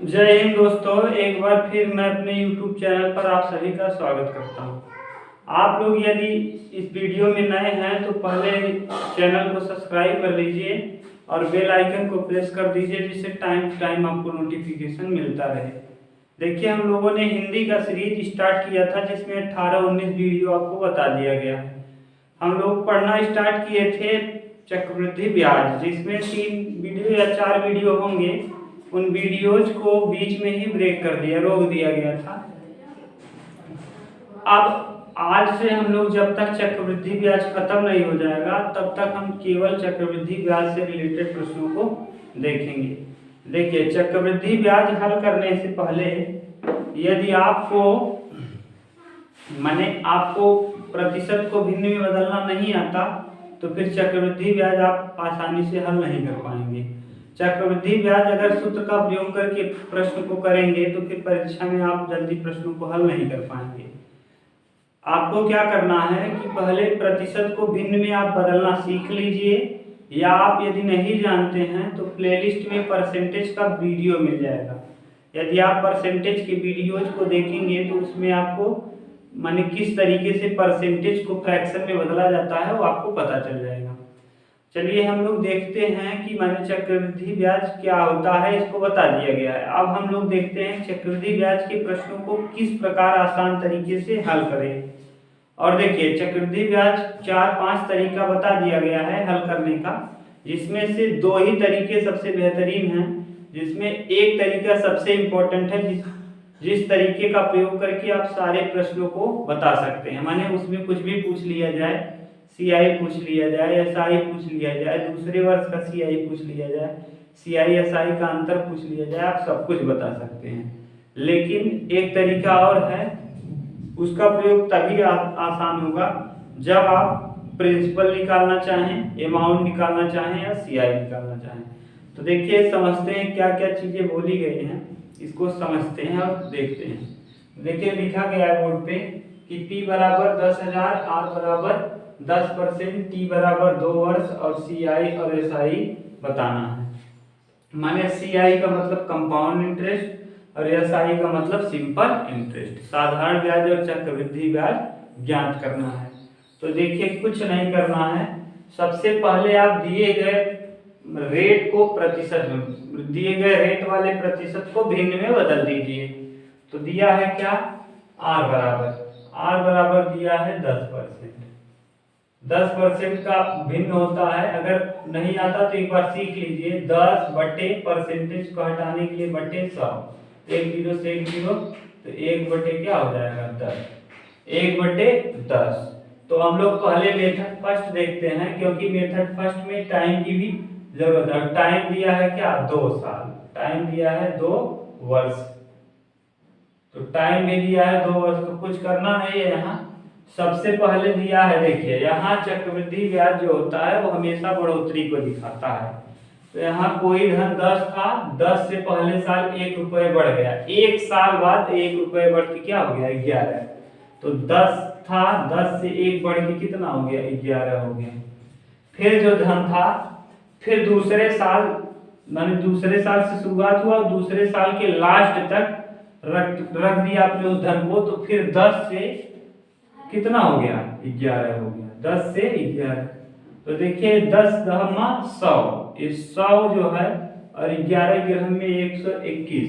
जय हिंद दोस्तों, एक बार फिर मैं अपने YouTube चैनल पर आप सभी का स्वागत करता हूं। आप लोग यदि इस वीडियो में नए हैं तो पहले चैनल को सब्सक्राइब कर लीजिए और बेल आइकन को प्रेस कर दीजिए, जिससे टाइम टू टाइम आपको नोटिफिकेशन मिलता रहे। देखिए, हम लोगों ने हिंदी का सीरीज स्टार्ट किया था जिसमें 18-19 वीडियो आपको बता दिया गया है। हम लोग पढ़ना स्टार्ट किए थे चक्रवृद्धि ब्याज, जिसमें 3 वीडियो या 4 वीडियो होंगे। उन वीडियोज को बीच में ही ब्रेक कर दिया, रोक दिया गया था। अब आज से हम लोग जब तक चक्रवृद्धि ब्याज खत्म नहीं हो जाएगा तब तक हम केवल चक्रवृद्धि ब्याज से रिलेटेड प्रश्नों को देखेंगे। देखिए, चक्रवृद्धि ब्याज हल करने से पहले यदि आपको प्रतिशत को भिन्न में बदलना नहीं आता तो फिर चक्रवृद्धि ब्याज आप आसानी से हल नहीं कर पाएंगे। चक्रवृद्धि ब्याज अगर सूत्र का प्रयोग करके प्रश्न को करेंगे तो फिर परीक्षा में आप जल्दी प्रश्नों को हल नहीं कर पाएंगे। आपको क्या करना है कि पहले प्रतिशत को भिन्न में आप बदलना सीख लीजिए, या आप यदि नहीं जानते हैं तो प्लेलिस्ट में परसेंटेज का वीडियो मिल जाएगा। यदि आप परसेंटेज के वीडियोज को देखेंगे तो उसमें आपको किस तरीके से परसेंटेज को फ्रैक्शन में बदला जाता है वो आपको पता चल जाएगा। चलिए हम लोग देखते हैं कि चक्रवृद्धि ब्याज क्या होता है, इसको बता दिया गया है। अब हम लोग देखते हैं चक्रवृद्धि ब्याज के प्रश्नों को किस प्रकार आसान तरीके से हल करें। और देखिए, चक्रवृद्धि ब्याज 4-5 तरीका बता दिया गया है हल करने का, जिसमें से 2 ही तरीके सबसे बेहतरीन हैं, जिसमें एक तरीका सबसे इम्पोर्टेंट है, जिस तरीके का प्रयोग करके आप सारे प्रश्नों को बता सकते हैं। उसमें कुछ भी पूछ लिया जाए, CI पूछ लिया जाए, SI पूछ लिया जाए, दूसरे वर्ष का CI पूछ लिया जाए, CI SI का अंतर पूछ लिया जाए, आप सब कुछ बता सकते हैं। लेकिन एक तरीका और है, उसका प्रयोग तभी आसान होगा जब आप प्रिंसिपल निकालना चाहें, अमाउंट निकालना चाहें या CI निकालना चाहें। तो देखिए, समझते हैं क्या क्या चीजें बोली गई हैं, इसको समझते हैं और देखते हैं। देखिए, लिखा गया है बोर्ड पे कि P बराबर 10,000, R बराबर 10%, T बराबर 2 वर्ष और CI और SI बताना है। CI का मतलब कंपाउंड इंटरेस्ट और SI का मतलब सिंपल इंटरेस्ट। साधारण ब्याज और चक्रवृद्धि ब्याज ज्ञात करना है। तो देखिए, कुछ नहीं करना है। सबसे पहले आप दिए गए रेट को प्रतिशत में, दिए गए रेट वाले प्रतिशत को भिन्न में बदल दीजिए। तो दिया है क्या, R बराबर दिया है 10%। 10% का भिन्न होता है, अगर नहीं आता तो एक बार सीख लीजिए। 10 बटे परसेंटेज को हटाने के लिए बटे 100, 1 0 से 1 0, तो 1 बटे क्या हो जाएगा 10, 1 बटे 10। तो हम लोग पहले मेथड फर्स्ट देखते हैं, क्योंकि मेथड फर्स्ट में टाइम की भी जरूरत है। टाइम दिया है क्या, 2 साल, टाइम दिया है 2 वर्ष, तो टाइम भी दिया है 2 वर्ष, तो कुछ करना नहीं है। यहाँ सबसे पहले दिया है, देखिए यहाँ चक्रवृद्धि ब्याज जो होता है वो हमेशा बढ़ोतरी को दिखाता है। तो यहाँ कोई धन 10 था, 10 से पहले साल 1 रुपये बढ़ गया, 1 साल बाद 1 रुपये बढ़ के क्या हो गया 11। तो 10 था, 10 से 1 बढ़ के कितना हो गया 11 हो गया। फिर जो धन था, फिर दूसरे साल से शुरुआत हुआ, दूसरे साल के लास्ट तक रख दिया आपने उस धन को, तो फिर 10 से कितना हो गया 11 हो गया, 10 से 11। तो देखिए 10 दहमा 100, ये 100 जो है और 11 ग्राम में 121,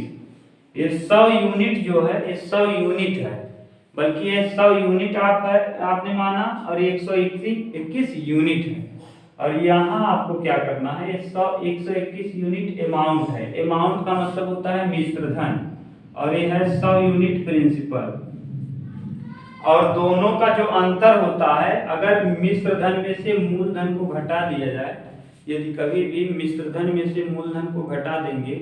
ये 100 यूनिट जो है, ये 100 यूनिट है, बल्कि ये 100 यूनिट आपने माना, और 121 यूनिट है। और यहाँ आपको क्या करना है, 121 यूनिट अमाउंट है। अमाउंट का मतलब होता है मिश्र धन, और ये है 100 यूनिट प्रिंसिपल। और दोनों का जो अंतर होता है, अगर मिश्र धन में से मूलधन को घटा दिया जाए, यदि कभी भी मिश्र धन में से मूलधन को घटा देंगे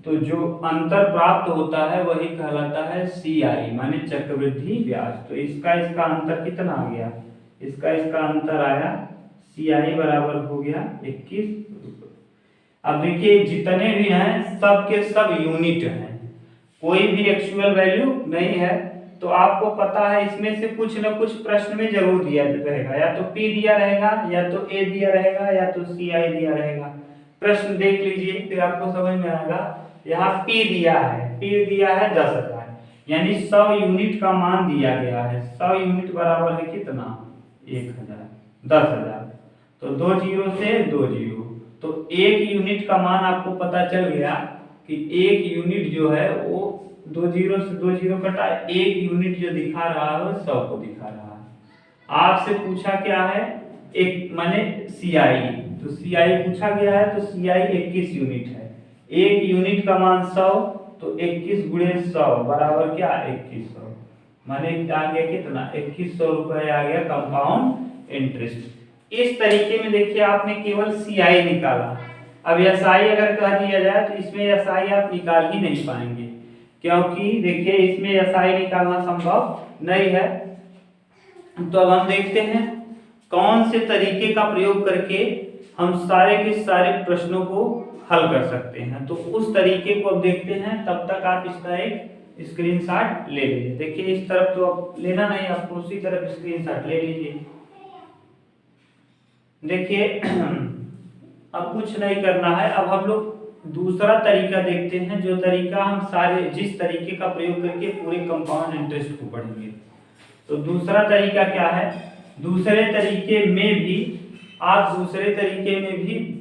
तो जो अंतर प्राप्त होता है वही कहलाता है CI, माने चक्रवृद्धि ब्याज। तो इसका अंतर कितना आ गया, इसका अंतर आया, CI बराबर हो गया 21 रुपये। अब देखिए, जितने भी हैं सब के सब यूनिट हैं, कोई भी एक्चुअल वैल्यू नहीं है। तो आपको पता है इसमें से कुछ न कुछ प्रश्न में जरूर दिया रहेगा, या तो P दिया रहेगा, या तो A दिया रहेगा, या तो CI दिया रहेगा। प्रश्न देख लीजिए, फिर आपको समझ में आएगा। यहाँ P दिया है 10,000, यानी 100 यूनिट का मान दिया गया है। 100 यूनिट बराबर है कितना? 1000, 10,000। तो 2 जीरो से 2 जीरो, तो 1 यूनिट का मान आपको पता चल गया कि 1 यूनिट जो है वो 2 जीरो से 2 जीरो कटा, 1 यूनिट जो दिखा रहा है वो 100 को दिखा रहा है। आपसे पूछा क्या है? एक माने CI, तो CI पूछा गया है, तो CI 21 यूनिट है। 1 यूनिट का मान 100, तो 21 गुणे 100 बराबर क्या? 2100, माने आ गया कितना? 2100 रुपए आ गया कंपाउंड इंटरेस्ट। इस तरीके में देखिए आपने केवल CI निकाला। अब SI अगर कह दिया जाए तो इसमें SI आप निकाल ही नहीं पाएंगे, क्योंकि देखिए इसमें SI निकालना संभव नहीं है। तो अब हम देखते हैं कौन से तरीके का प्रयोग करके हम सारे के सारे प्रश्नों को हल कर सकते हैं। तो उस तरीके को अब देखते हैं, तब तक आप इसका एक स्क्रीनशॉट ले लीजिए। देखिए इस तरफ तो अब लेना नहीं, आपको उसी तरफ स्क्रीनशॉट ले लीजिए। देखिए अब कुछ नहीं करना है, अब हम लोग दूसरा तरीका देखते हैं, जो तरीका हम सारे जिस तरीके का प्रयोग करके पूरे कंपाउंड इंटरेस्ट को पढ़ेंगे। तो दूसरा तरीका क्या है? दूसरे तरीके में भी आप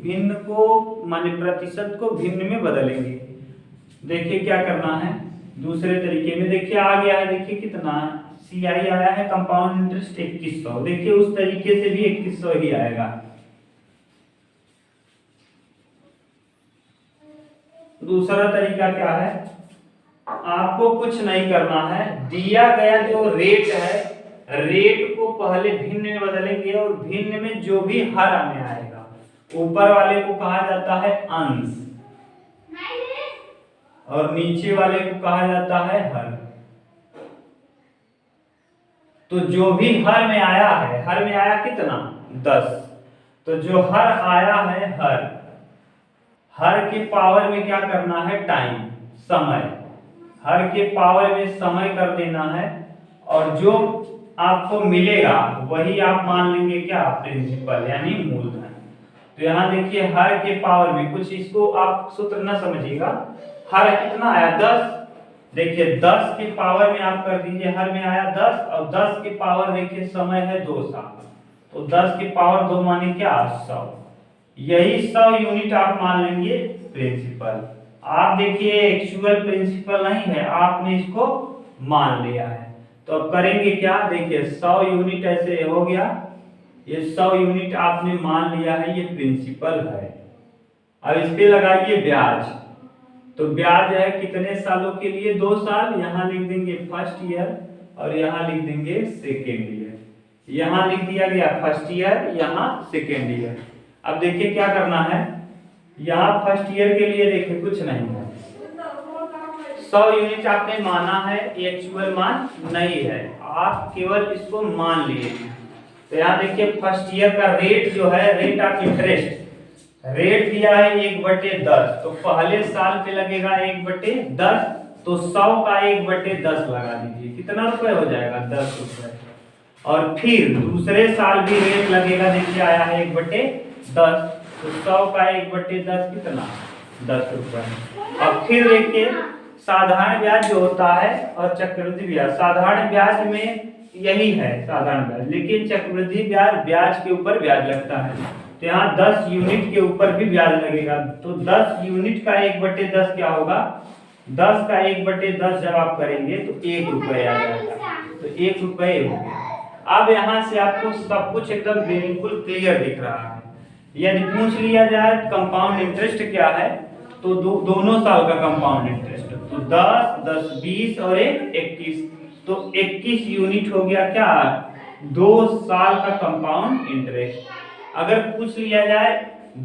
भिन्न को माने प्रतिशत को भिन्न में बदलेंगे। देखिए क्या करना है दूसरे तरीके में। देखिए आ गया है, देखिए कितना CI आया है कंपाउंड इंटरेस्ट 2100। देखिए उस तरीके से भी 2100 ही आएगा। दूसरा तरीका क्या है? आपको कुछ नहीं करना है, दिया गया जो रेट है, रेट को पहले भिन्न में बदलेंगे और भिन्न में जो भी हर में आएगा, ऊपर वाले को कहा जाता है अंश और नीचे वाले को कहा जाता है हर। तो जो भी हर में आया है, हर में आया कितना? 10। तो जो हर आया है हर के पावर में क्या करना है? टाइम, समय। हर के पावर में समय कर देना है और जो आपको मिलेगा वही आप मान लेंगे क्या? प्रिंसिपल यानी मूलधन। तो यहाँ देखिए हर के पावर में कुछ, इसको आप सूत्र न समझिएगा। हर कितना आया? 10। देखिए 10 के पावर में आप कर दीजिए, हर में आया 10 और 10 के पावर देखिए समय है 2 साल, तो 10 के पावर 2 माने क्या? 100। यही 100 यूनिट आप मान लेंगे प्रिंसिपल। आप देखिए एक्चुअल प्रिंसिपल नहीं है, आपने इसको मान लिया है। तो अब करेंगे क्या? देखिए 100 यूनिट ऐसे हो गया, ये 100 यूनिट आपने मान लिया है, ये प्रिंसिपल है। अब इस पे लगाइए ब्याज। तो ब्याज है कितने सालों के लिए? 2 साल। यहाँ लिख देंगे फर्स्ट ईयर और यहाँ लिख देंगे सेकेंड ईयर। यहाँ लिख दिया गया फर्स्ट ईयर, यहाँ सेकेंड ईयर। अब देखिए क्या करना है, यहाँ फर्स्ट ईयर के लिए देखिए कुछ नहीं है, 100 यूनिट आपने माना है, एक्चुअल मान नहीं है, आप केवल इसको मान लिए। तो यहाँ देखिए फर्स्ट ईयर का रेट जो है, रेट ऑफ इंटरेस्ट, रेट दिया है 1/10। तो पहले साल पे लगेगा 1/10, तो 100 का 1/10 लगा दीजिए, कितना रुपए हो जाएगा? 10 रुपए। और फिर दूसरे साल भी रेट लगेगा, देखिए आया है 1/10, तो 100 का 1/10 कितना? 10 रुपए। अब फिर देखिए साधारण ब्याज जो होता है और चक्रवृद्धि ब्याज, साधारण ब्याज में यही है साधारण ब्याज, लेकिन चक्रवृद्धि ब्याज के ऊपर ब्याज लगता है। तो यहाँ 10 यूनिट के ऊपर भी ब्याज लगेगा। तो 10 यूनिट का 1/10 क्या होगा? 10 का 1/10 जब आप करेंगे तो 1 रुपए आ जाएगा, तो 1 रुपए हो गया। अब यहाँ से आपको सब कुछ एकदम बिल्कुल क्लियर दिख रहा है। यदि पूछ लिया जाए कंपाउंड इंटरेस्ट क्या है, तो दोनों साल का कंपाउंड इंटरेस्ट, तो 10, 10, 20 और 21, तो 21 यूनिट हो गया क्या? 2 साल का कंपाउंड इंटरेस्ट। अगर पूछ लिया जाए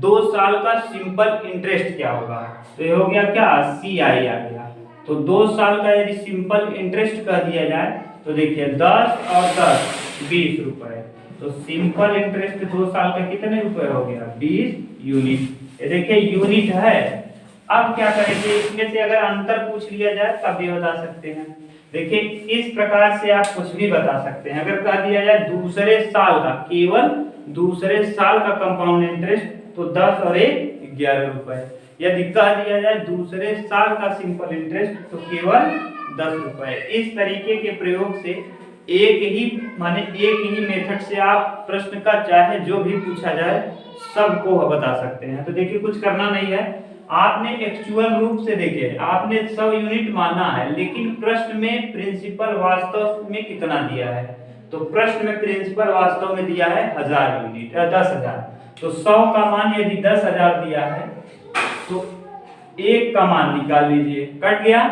2 साल का सिंपल इंटरेस्ट क्या होगा, तो ये हो गया क्या? CI आ गया। तो 2 साल का यदि सिंपल इंटरेस्ट कह दिया जाए तो देखिए 10 और 10 20 रुपए, तो सिंपल इंटरेस्ट 2 साल का कितने रुपए हो गया? 20 यूनिट। ये देखिए यूनिट है। अब क्या करेंगे, इसमें से अगर अंतर पूछ लिया जाए तब भी बता सकते हैं। देखिए इस प्रकार से आप कुछ भी बता सकते हैं। अगर कह दिया जाए दूसरे साल का, केवल दूसरे साल का कंपाउंड इंटरेस्ट, तो 10 और 1 11 रुपए। यदि कह दिया जाए दूसरे साल का सिंपल इंटरेस्ट तो केवल 10 रुपए। इस तरीके के प्रयोग से एक ही मेथड से आप प्रश्न का चाहे जो भी पूछा जाए सबको बता सकते हैं। तो देखिए कुछ करना नहीं है, आपने एक्चुअल रूप से देखे आपने 100 यूनिट माना है, लेकिन प्रश्न में प्रिंसिपल वास्तव में कितना दिया है, तो प्रश्न में प्रिंसिपल वास्तव में दिया है 1000 यूनिट 10,000। तो 100 का मान यदि 10,000 दिया है तो 1 का मान निकाल लीजिए, कट गया।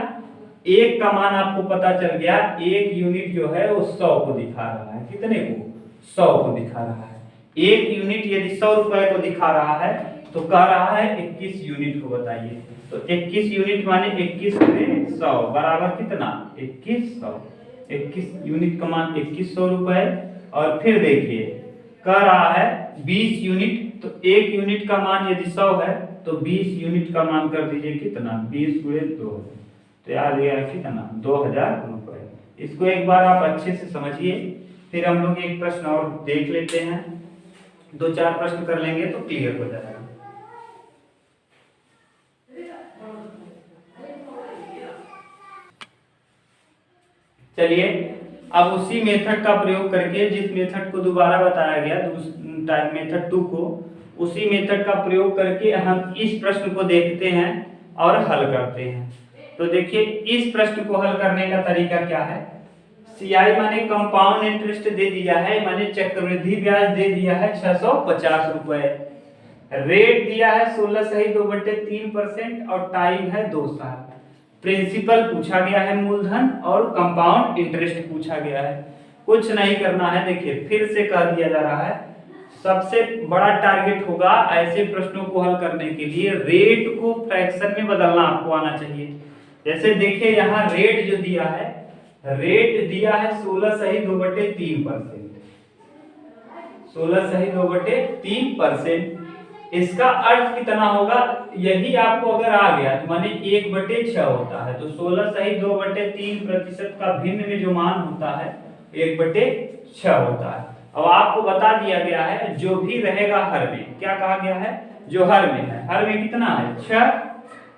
1 का मान आपको पता चल गया, 1 यूनिट जो है वो 100 को दिखा रहा है, कितने को, 100 को दिखा रहा है। 1 यूनिट यदि 100 रुपए को दिखा रहा है तो कह रहा है 21 यूनिट को बताइए। तो 21 यूनिट माने 21 गुणे 100 बराबर कितना, 2100। 21 यूनिट का मान 2100 रुपए। और फिर देखिए कह रहा है 20 यूनिट, तो 1 यूनिट का मान यदि 100 है तो 20 यूनिट का मान कर दीजिए कितना, 20 गुणे 2, तो याद गया कितना, 2000 रुपए। इसको एक बार आप अच्छे से समझिए, फिर हम लोग एक प्रश्न और देख लेते हैं, 2-4 प्रश्न कर लेंगे तो क्लियर हो जाएगा। चलिए अब उसी मेथड का प्रयोग करके, जिस मेथड को दोबारा बताया गया मेथड 2 को, उसी मेथड का प्रयोग करके हम इस प्रश्न को देखते हैं और हल करते हैं। तो देखिए इस प्रश्न को हल करने का तरीका क्या है। सीआई माने कंपाउंड इंटरेस्ट दे दिया है, माने चक्रवृद्धि ब्याज दे दिया है 650 रुपए, रेट दिया है 16.2/3% और टाइम है 2 साल। प्रिंसिपल पूछा गया है मूलधन और कंपाउंड इंटरेस्ट पूछा गया है। कुछ नहीं करना है, देखिए फिर से कह दिया जा रहा है, सबसे बड़ा टारगेट होगा ऐसे प्रश्नों को हल करने के लिए रेट को फ्रैक्शन में बदलना आपको आना चाहिए। जैसे देखिए यहाँ रेट जो दिया है, रेट दिया है 16.2/3%, 16.2/3%। इसका अर्थ कितना होगा, यही आपको अगर आ गया तो माने 1/6 होता है, तो 16.2/3% का भिन्न में जो मान होता है 1/6 होता है। अब आपको बता दिया गया है जो भी रहेगा हर में, क्या कहा गया है, जो हर में है, हर में कितना है 6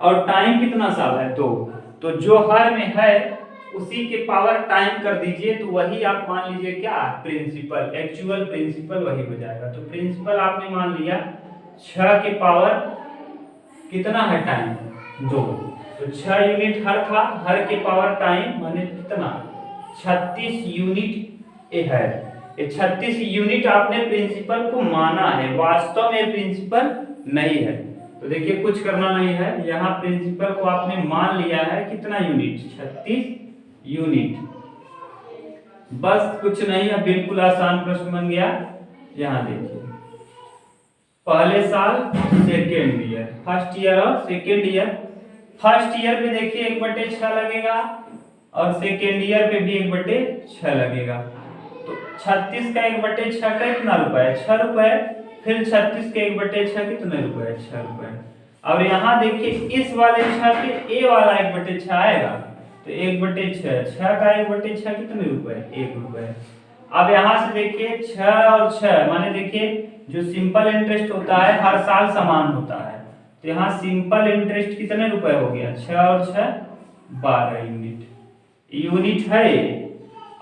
और टाइम कितना साल है 2, तो जो हर में है उसी के पावर टाइम कर दीजिए, तो वही आप मान लीजिए क्या, प्रिंसिपल, एक्चुअल प्रिंसिपल वही हो जाएगा। तो प्रिंसिपल आपने मान लिया 6 के पावर कितना है टाइम 2, तो 6 यूनिट हर था, हर के पावर टाइम माने कितना 36 यूनिट है। ये 36 यूनिट आपने प्रिंसिपल को माना है, वास्तव में प्रिंसिपल नहीं है। तो देखिए कुछ करना नहीं है, यहाँ प्रिंसिपल को आपने मान लिया है कितना यूनिट, 36 यूनिट। बस कुछ नहीं है, बिल्कुल आसान प्रश्न बन गया। यहाँ देखिए पहले साल सेकेंड ईयर, फर्स्ट ईयर और सेकेंड ईयर। फर्स्ट ईयर पे देखिए 1/6 लगेगा और सेकेंड ईयर पे भी 1/6 लगेगा। तो 36 का 1/6 का कितना रुपए, 6 रुपए। फिर 36 के 1/6 कितने रुपए, 6 रुपए। और यहाँ देखिए इस वाले 6 पे ए वाला 1/6 आएगा, तो 1/6, 6 का 1/6 कितने रुपए, 1 रुपए। अब यहाँ से देखिए 6 और 6 माने देखिए जो सिंपल इंटरेस्ट होता है हर साल समान होता है, तो यहाँ सिंपल इंटरेस्ट कितने रुपए हो गया, 6 और 6 12 यूनिट है।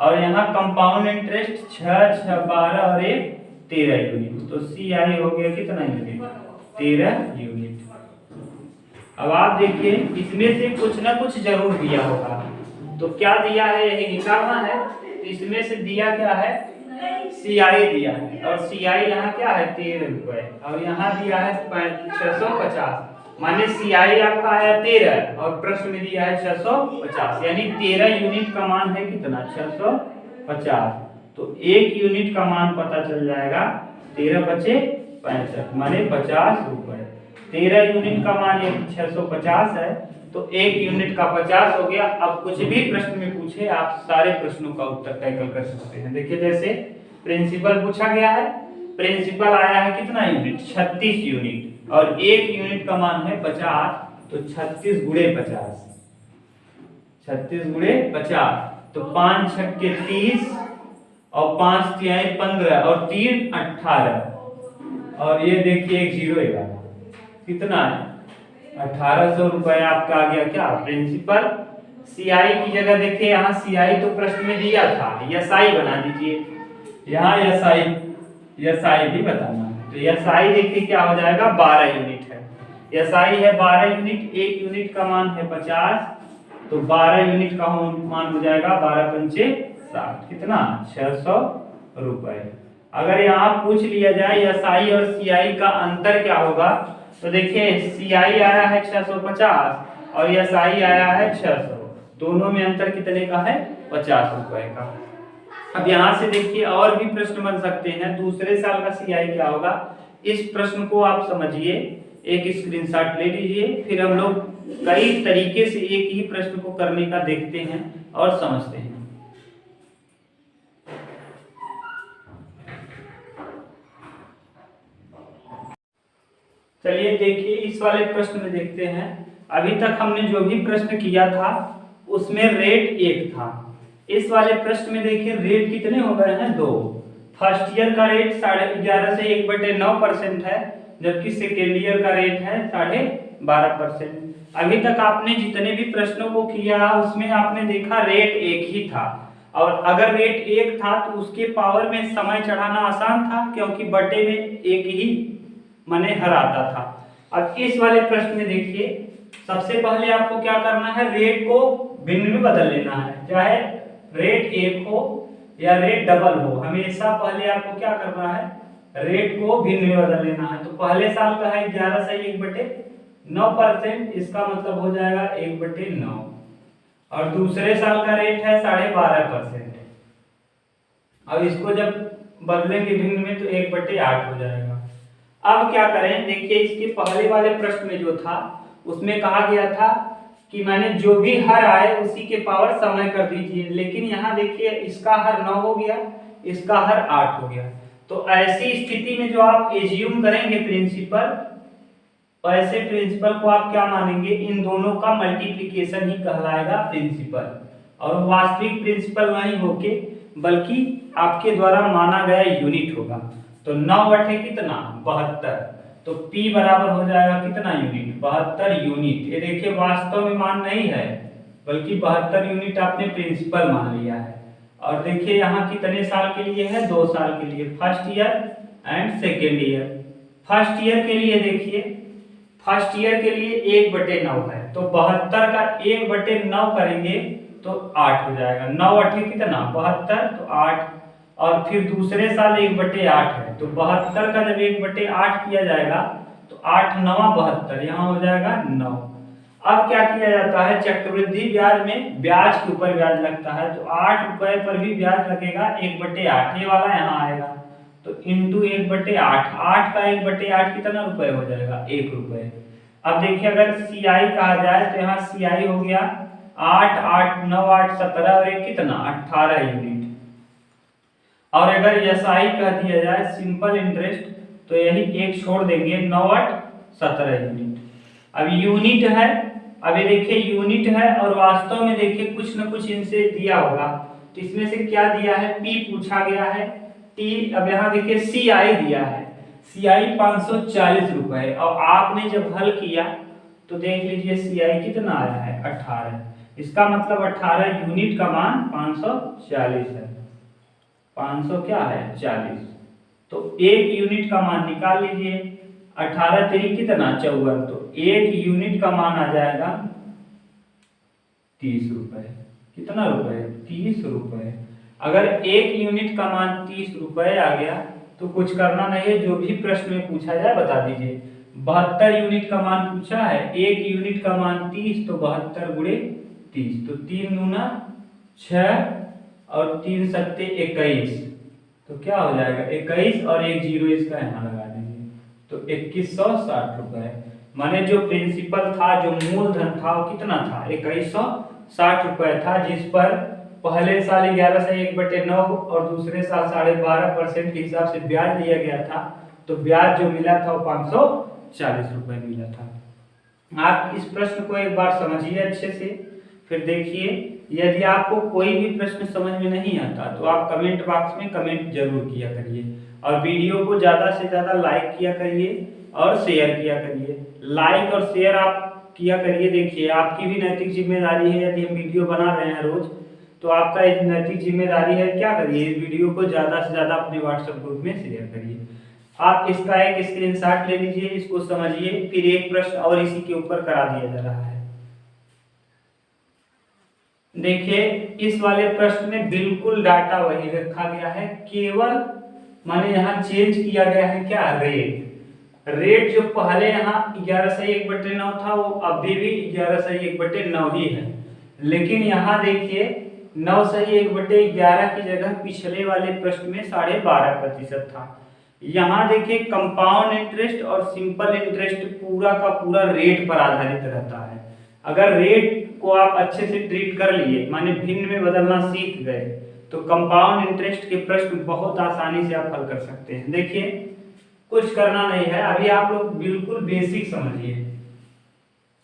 और यहाँ कंपाउंड इंटरेस्ट 6, 6, 12 और 1 13 यूनिट, तो सीआई हो गया कितना यूनिट, 13 यूनिट। अब आप देखिए इसमें से कुछ ना कुछ जरूर दिया होगा, तो क्या दिया है यही निकालना है। तो इसमें से दिया क्या है, सीआई दिया है, और सीआई यहाँ क्या है 13 रुपए, और यहाँ दिया है 650, माने सीआई आपका आया 13 और प्रश्न में दिया है 650, यानी 13 यूनिट का मान है कितना, 650। तो 1 यूनिट का मान पता चल जाएगा, 13 बचे 65 माने 50 रुपए। 13 यूनिट का मान 650 है, तो 1 यूनिट का 50 हो गया। अब कुछ भी प्रश्न में पूछे आप सारे प्रश्नों का उत्तर टैकल कर सकते हैं। देखिए जैसे प्रिंसिपल पूछा गया है, प्रिंसिपल आया है कितना यूनिट, 36 यूनिट, और 1 यूनिट का मान है 50, तो 36 गुणे 50, 36 गुणे 50, तो 5 छक्के 30 और 5 तिहाई 15 और 3 18, और ये देखिए एक जीरो है, कितना है 1800 रुपए आपका आ गया क्या प्रिंसिपल। सीआई की जगह देखिए यहाँ सीआई तो प्रश्न में दिया था, एसआई बना दीजिए, यहाँ एसआई भी बताना है। तो एसआई देखिए क्या हो जाएगा 12 यूनिट है, एसआई है 12 यूनिट, एक यूनिट का मान है 50, तो 12 यूनिट का मान हो जाएगा 12 पंचे 60, कितना 600 रुपए। अगर यहाँ पूछ लिया जाए एसआई और सीआई का अंतर क्या होगा, तो देखिए सीआई आया है 650 और एसआई आया है 600, दोनों में अंतर कितने का है 50 रुपए का। अब यहाँ से देखिए और भी प्रश्न बन सकते हैं, दूसरे साल का सीआई क्या होगा, इस प्रश्न को आप समझिए, एक स्क्रीनशॉट ले लीजिए, फिर हम लोग कई तरीके से एक ही प्रश्न को करने का देखते हैं और समझते हैं। चलिए देखिए इस वाले प्रश्न में देखते हैं। अभी तक हमने जो भी प्रश्न किया था उसमें रेट 1 था, इस वाले प्रश्न में देखिए रेट कितने हो गए हैं 2। फर्स्ट ईयर का रेट 11.5 से 1/9% है, जबकि सेकेंड ईयर का रेट है 12.5%। अभी तक आपने जितने भी प्रश्नों को किया उसमें आपने देखा रेट 1 ही था, और अगर रेट 1 था तो उसके पावर में समय चढ़ाना आसान था, क्योंकि बटे में 1 ही माने हर आता था। अब इस वाले प्रश्न में देखिए सबसे पहले आपको क्या करना है, रेट को भिन्न में बदल लेना है, चाहे रेट 1 हो या रेट डबल हो, हमेशा पहले आपको क्या करना है, रेट को भिन्न में बदल लेना है। तो पहले साल का है 11 से 1/9%, इसका मतलब हो जाएगा 1/9, और दूसरे साल का रेट है 12.5%। अब इसको जब बदलेंगे भिन्न में तो 1/8 हो जाएगा। अब क्या करें, देखिए इसके पहले वाले प्रश्न में जो था उसमें कहा गया था कि मैंने जो भी हर आए उसी के पावर समय कर दीजिए, लेकिन यहाँ देखिए इसका हर 9 हो गया, इसका हर 8 हो गया। तो ऐसी स्थिति में जो आप एज्यूम करेंगे प्रिंसिपल, ऐसे प्रिंसिपल को आप क्या मानेंगे, इन दोनों का मल्टीप्लिकेशन ही कहलाएगा प्रिंसिपल, और वास्तविक प्रिंसिपल नहीं होके बल्कि आपके द्वारा माना गया यूनिट होगा। तो 9 बटे कितना 72, तो P बराबर हो जाएगा कितना यूनिट 72 यूनिट। ये देखिए वास्तव में मान नहीं है बल्कि 72 यूनिट आपने प्रिंसिपल मान लिया है। और देखिए यहाँ कितने साल के लिए है, 2 साल के लिए, first year and second year. First year के लिए देखिए, फर्स्ट ईयर के लिए 1/9 है, तो 72 का 1/9 करेंगे तो 8 हो जाएगा, 9 अठे कितना 72, तो 8, और फिर दूसरे साल 1/8 है, तो 72 का जब 1/8 किया जाएगा तो 8 9 72, यहाँ हो जाएगा 9। अब क्या किया जाता है, चक्रवृद्धि ब्याज में ब्याज के ऊपर ब्याज लगता है, तो 8 रुपए पर भी ब्याज लगेगा 1/8, ये वाला यहाँ आएगा, तो इंटू 1/8, 8 का 1/8 कितना रुपए हो जाएगा 1 रुपए। अब देखिए अगर सीआई कहा जाए तो यहाँ सीआई हो गया 8 8 9 8 17 और एक कितना 18 यूनिट। और अगर एसआई कह दिया जाए सिंपल इंटरेस्ट, तो यही एक छोड़ देंगे 9 8 17 यूनिट। अब यूनिट है, अभी देखिए यूनिट है और वास्तव में देखिए कुछ न कुछ इनसे दिया होगा, तो इसमें से क्या दिया है, पी पूछा गया है, टी, अब यहाँ देखिए सीआई दिया है, सीआई 540 रुपए, और आपने जब हल किया तो देख लीजिए सीआई कितना आया है 18, इसका मतलब 18 यूनिट का मान 540 है, 500 क्या है 40, तो 1 यूनिट का मान निकाल लीजिए, 18 3 कितना 54, तो 1 यूनिट का मान आ जाएगा 30 रुपए। कितना रुपए 30 रुपए। अगर 1 यूनिट का मान 30 रुपए आ गया तो कुछ करना नहीं है, जो भी प्रश्न में पूछा जाए बता दीजिए। 72 यूनिट का मान पूछा है, 1 यूनिट का मान 30, तो 72 गुणे 30, तो 3 दूना 6 और 3 सत्ते 21, तो क्या हो जाएगा 21 और 1 जीरो इसका यहाँ लगा देंगे, तो 2160 रुपए। माने जो प्रिंसिपल था, जो मूलधन था वो कितना था 2160 रुपए था, जिस पर पहले साल 11 से 1/9 और दूसरे साल 12.5% के हिसाब से ब्याज दिया गया था, तो ब्याज जो मिला था वो 540 रुपए मिला था। आप इस प्रश्न को एक बार समझिए अच्छे से, फिर देखिए यदि आपको कोई भी प्रश्न समझ में नहीं आता तो आप कमेंट बॉक्स में कमेंट जरूर किया करिए, और वीडियो को ज़्यादा से ज़्यादा लाइक किया करिए और शेयर किया करिए। लाइक और शेयर आप किया करिए। देखिए आपकी भी नैतिक जिम्मेदारी है, यदि हम वीडियो बना रहे हैं रोज तो आपका एक नैतिक जिम्मेदारी है, क्या करिए इस वीडियो को ज़्यादा से ज़्यादा अपने व्हाट्सएप ग्रुप में शेयर करिए। आप इसका एक स्क्रीनशॉट ले लीजिए, इसको समझिए, फिर एक प्रश्न और इसी के ऊपर करा दिया जा रहा है। देखिए इस वाले प्रश्न में बिल्कुल डाटा वही रखा गया है, केवल माने यहाँ चेंज किया गया है क्या, रेट जो पहले यहाँ 11/1/9 था वो अभी भी 11/1/9 ही है, लेकिन यहाँ देखिए 9/1/11 की जगह पिछले वाले प्रश्न में 12.5% था। यहाँ देखिए कंपाउंड इंटरेस्ट और सिंपल इंटरेस्ट पूरा का पूरा रेट पर आधारित रहता है। अगर रेट को आप अच्छे से ट्रीट कर लिए, माने भिन्न में बदलना सीख गए, तो कंपाउंड इंटरेस्ट के प्रश्न बहुत आसानी से आप हल कर सकते हैं। देखिए कुछ करना नहीं है, अभी आप लोग बिल्कुल बेसिक समझिए,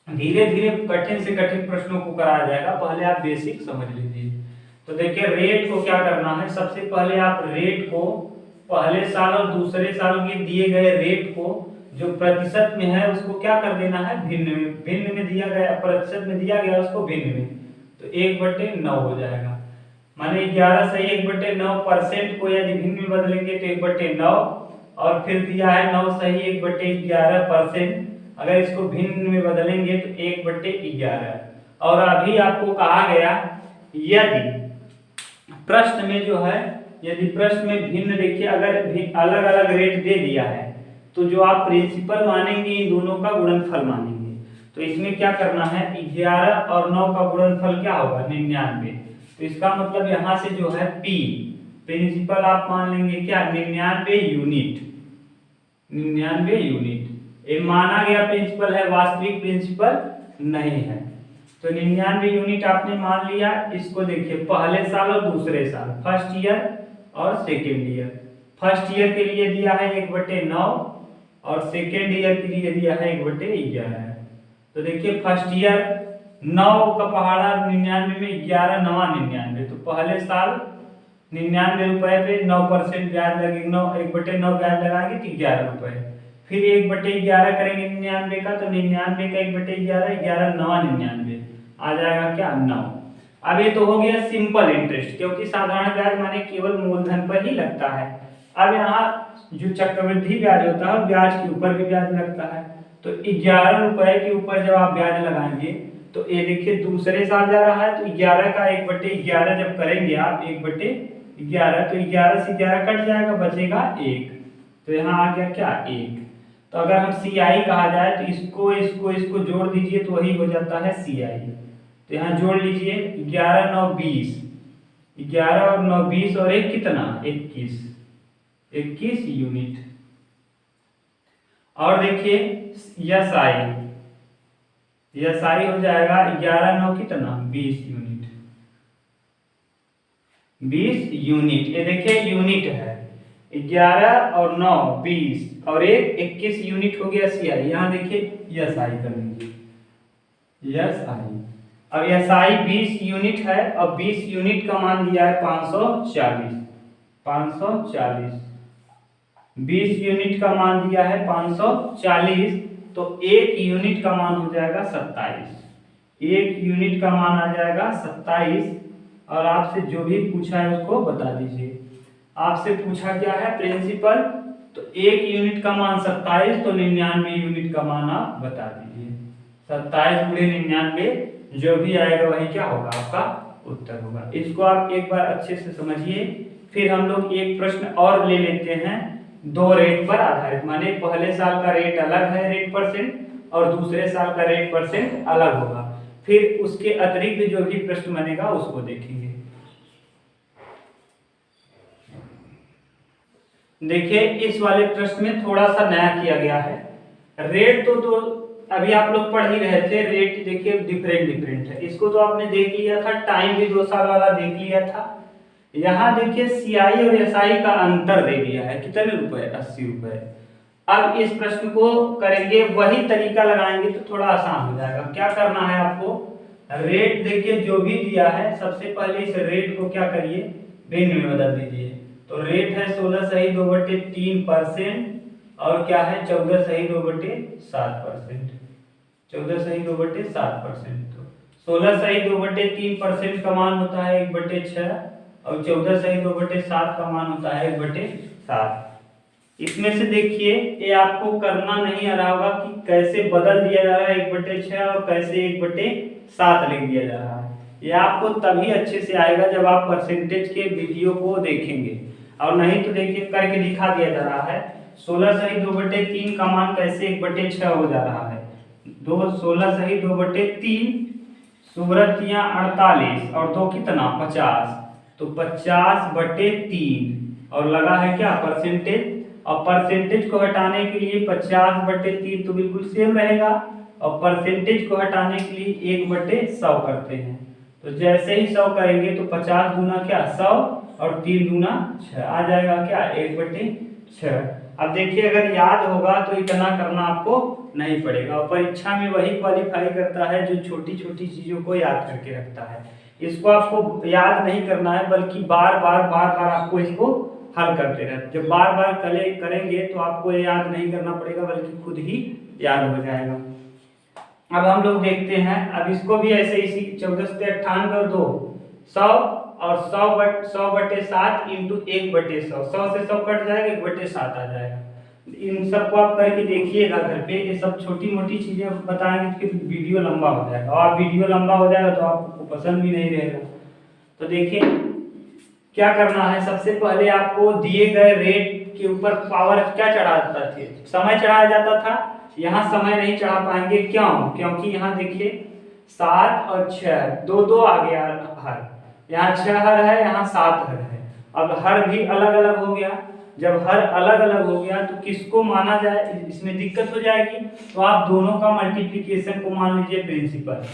धीरे धीरे कठिन से कठिन प्रश्नों को कराया जाएगा, पहले आप बेसिक समझ लीजिए। तो देखिए रेट को क्या करना है, सबसे पहले आप रेट को पहले साल और दूसरे साल के दिए गए रेट को जो प्रतिशत में है उसको क्या कर देना है, भिन्न में दिया गया, प्रतिशत में दिया गया उसको भिन्न में, तो 1/9 हो जाएगा। माने 11/1/9% को यदि भिन्न में बदलेंगे तो 1/9, और फिर दिया है 9/1/11%, अगर इसको भिन्न में बदलेंगे तो 1/11। और अभी आपको कहा गया यदि प्रश्न में जो है, यदि प्रश्न में भिन्न, देखिए अगर अलग अलग रेट दे दिया है तो जो आप प्रिंसिपल मानेंगे इन दोनों का गुणनफल मानेंगे। तो इसमें क्या करना है, 11 और 9 का गुणनफल क्या होगा, 99। तो इसका मतलब यहाँ से जो है P प्रिंसिपल आप मान लेंगे क्या, 99 यूनिट। 99 यूनिट ये माना गया प्रिंसिपल है, वास्तविक प्रिंसिपल नहीं है। तो 99 यूनिट आपने मान लिया। इसको देखिए पहले साल और दूसरे साल, फर्स्ट ईयर और सेकेंड ईयर। फर्स्ट ईयर के लिए दिया है 1/9 और सेकेंड ईयर के लिए दिया है 1/11। तो देखिए फर्स्ट ईयर 9 का पहाड़ा 99 में 11 9 99, तो पहले साल 99 रुपए पे 9% ब्याज लगेगा, 1/9 ब्याज लगाएंगे तो 11 रुपए। फिर 1/11 करेंगे 99 का, तो 99 का 1/11 11 9 99 आ जाएगा क्या, 9। अब ये तो हो गया सिंपल इंटरेस्ट, क्योंकि साधारण ब्याज माने केवल मूलधन पर ही लगता है। अब यहाँ जो चक्रवृद्धि ब्याज होता है ब्याज के ऊपर भी ब्याज लगता है, तो 11 रुपए के ऊपर जब आप ब्याज लगाएंगे तो ये देखिए दूसरे साल जा रहा है, तो 11 का 1/11 जब करेंगे आप 1/11, तो 11 से 11 कट जाएगा, बचेगा 1। तो यहाँ आ गया क्या, 1। तो अगर हम CI कहा जाए तो इसको जोड़ दीजिए तो वही हो जाता है CI। तो यहाँ जोड़ लीजिए 11 9 20, 11 और 9 20 और एक कितना, 21 यूनिट। और देखिए SI हो जाएगा 11 9 कितना, 20 यूनिट। 20 यूनिट, ये देखिए यूनिट है, 11 और 9 20 और एक 21 यूनिट हो गया CI। यहाँ देखिए SI कर लीजिए, SI। अब SI 20 यूनिट है, अब 20 यूनिट का मान दिया है 540। 20 यूनिट का मान दिया है 540, तो 1 यूनिट का मान हो जाएगा 27। 1 यूनिट का मान आ जाएगा 27। और आपसे जो भी पूछा है उसको बता दीजिए। आपसे पूछा क्या है, प्रिंसिपल, तो 1 यूनिट का मान 27, तो 99 यूनिट का मान आप बता दीजिए। 27 × 99 जो भी आएगा वही क्या होगा, आपका उत्तर होगा। इसको आप एक बार अच्छे से समझिए। फिर हम लोग एक प्रश्न और ले लेते हैं, 2 रेट पर आधारित, माने पहले साल का रेट अलग है, रेट परसेंट, और दूसरे साल का रेट परसेंट अलग होगा। फिर उसके अतिरिक्त जो भी प्रश्न बनेगा उसको देखेंगे। देखिए इस वाले प्रश्न में थोड़ा सा नया किया गया है। रेट तो अभी आप लोग पढ़ ही रहे थे, रेट देखिए डिफरेंट है, इसको तो आपने देख लिया था, टाइम भी 2 साल वाला देख लिया था। यहाँ देखिए CI और SI का अंतर दे दिया है, कितने रुपए, 80 रुपए। अब इस प्रश्न को करेंगे, वही तरीका लगाएंगे तो थोड़ा आसान हो जाएगा। क्या करना है आपको, रेट देखिए जो भी दिया है, सबसे पहले इस रेट को क्या करिए, भिन्न में बदल दीजिए। तो रेट है 16 2/3% और क्या है 14 2/7%। 14 2/7%। तो 16 2/3% का मान होता है 1/6 और 14 2/7 का मान होता है 1/7। इसमें से देखिए ये आपको करना नहीं आ रहा होगा कि कैसे बदल दिया जा रहा है 1/6 और कैसे 1/7 लिख दिया जा रहा है। ये आपको तभी अच्छे से आएगा जब आप परसेंटेज के वीडियो को देखेंगे, और नहीं तो देखिए करके दिखा दिया जा रहा है 16 2/3 का मान कैसे 1/6 हो जा रहा है। 16 2/3 सूरतियाँ 48 और 2 कितना 50, तो 50/3 और लगा है क्या परसेंटेज। और परसेंटेज को हटाने के लिए 50/3 तो बिल्कुल सेम रहेगा, और परसेंटेज को हटाने के लिए 1/100 करते हैं। तो जैसे ही 100 करेंगे तो 50 दूना क्या 100 और 3 दूना 6 आ जाएगा क्या 1/6। अब देखिए अगर याद होगा तो इतना करना आपको नहीं पड़ेगा, और परीक्षा में वही क्वालिफाई करता है जो छोटी छोटी चीजों को याद करके रखता है। इसको आपको याद नहीं करना है, बल्कि बार बार आपको इसको हल करते रहे। जब बार बार करेंगे तो आपको याद नहीं करना पड़ेगा, बल्कि खुद ही याद हो जाएगा। अब हम लोग देखते हैं, अब इसको भी ऐसे इसी 14 से 98 और 2 100 और 100/7 इंटू 1/100, 100 से 100 कट जाएगा 1/7 आ जाएगा। इन सबको आप करके देखिएगा घर पे। ये सब छोटी मोटी चीजें बताएंगे फिर वीडियो लंबा हो जाएगा, और वीडियो लंबा हो जाएगा तो आपको पसंद भी नहीं रहेगा। तो देखिए क्या करना है, सबसे पहले आपको दिए गए रेट के ऊपर पावर क्या चढ़ाता थे, समय चढ़ाया जाता था। यहाँ समय नहीं चढ़ा पाएंगे, क्यों? क्योंकि यहाँ देखिए 7 और 6 दो आ गया हर, यहाँ 6 हर है, यहाँ 7 हर है। अब हर भी अलग अलग हो गया। जब हर अलग अलग हो गया तो किसको माना जाए, इसमें दिक्कत हो जाएगी। तो आप दोनों का मल्टीप्लिकेशन को मान लीजिए प्रिंसिपल।